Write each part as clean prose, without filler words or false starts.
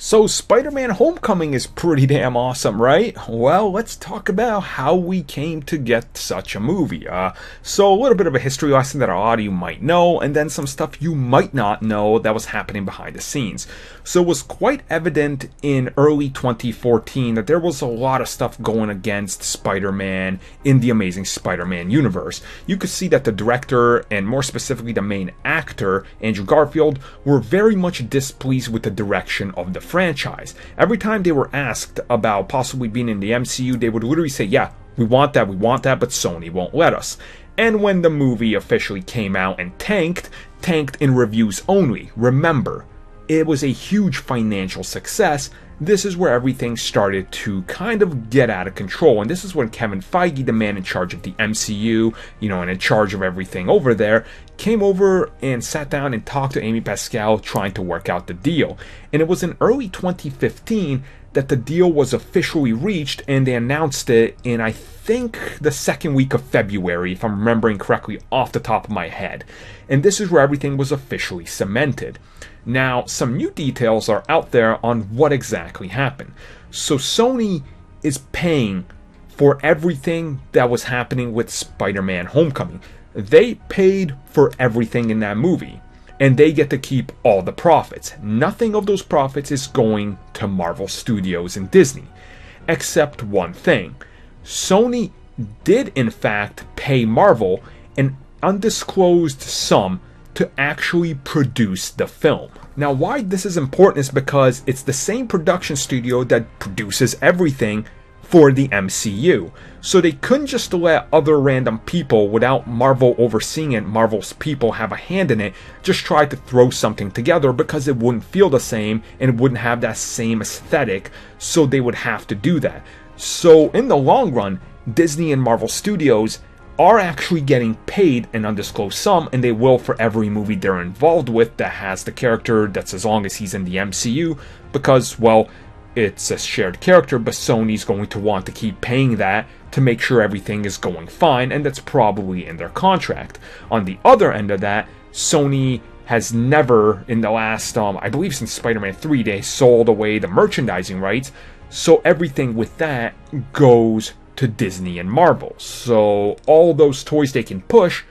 So Spider-Man Homecoming is pretty damn awesome, right? Well, let's talk about how we came to get such a movie. So a little bit of a history lesson that a lot of you might know, and then some stuff you might not know that was happening behind the scenes. So it was quite evident in early 2014 that there was a lot of stuff going against Spider-Man in the Amazing Spider-Man universe. You could see that the director, and more specifically the main actor, Andrew Garfield, were very much displeased with the direction of the franchise. Every time they were asked about possibly being in the MCU, they would literally say, yeah, we want that, but Sony won't let us. And when the movie officially came out and tanked in reviews only. Remember, it was a huge financial success. This is where everything started to kind of get out of control, and this is when Kevin Feige, the man in charge of the MCU, and in charge of everything over there, came over and sat down and talked to Amy Pascal, trying to work out the deal. And it was in early 2015 that the deal was officially reached, and they announced it in, I think, the second week of February, if I'm remembering correctly off the top of my head. And this is where everything was officially cemented. Now, some new details are out there on what exactly happened. So Sony is paying for everything that was happening with Spider-Man Homecoming. They paid for everything in that movie, and they get to keep all the profits. Nothing of those profits is going to Marvel Studios and Disney, except one thing. Sony did in fact pay Marvel an undisclosed sum to actually produce the film. Now, why this is important is because it's the same production studio that produces everything for the MCU. So they couldn't just let other random people, without Marvel overseeing it, Marvel's people have a hand in it, just try to throw something together, because it wouldn't feel the same and it wouldn't have that same aesthetic, so they would have to do that. So in the long run, Disney and Marvel Studios are actually getting paid an undisclosed sum, and they will for every movie they're involved with that has the character, that's as long as he's in the MCU, because, well, it's a shared character, but Sony's going to want to keep paying that to make sure everything is going fine, and that's probably in their contract. On the other end of that, Sony has never, in the last, I believe since Spider-Man 3, they sold away the merchandising rights, so everything with that goes to Disney and Marvel. So all those toys they can push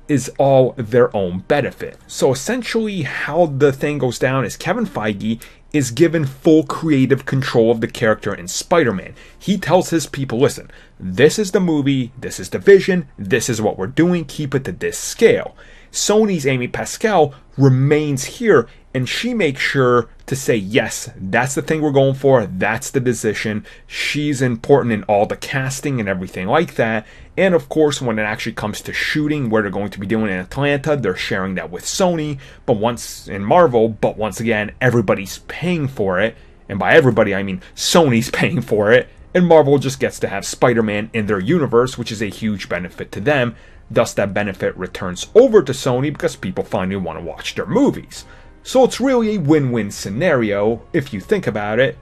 is all their own benefit. So essentially how the thing goes down is Kevin Feige is given full creative control of the character in Spider-Man. He tells his people, listen, this is the movie, this is the vision, this is what we're doing, keep it to this scale. Sony's Amy Pascal remains here, and she makes sure to say, yes, that's the thing we're going for, that's the decision. She's important in all the casting and everything like that. And of course, when it actually comes to shooting, where they're going to be doing in Atlanta, they're sharing that with Sony, but once again, everybody's paying for it. And by everybody, I mean Sony's paying for it. And Marvel just gets to have Spider-Man in their universe, which is a huge benefit to them. Thus, that benefit returns over to Sony because people finally want to watch their movies. So it's really a win-win scenario if you think about it,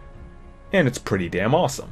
and it's pretty damn awesome.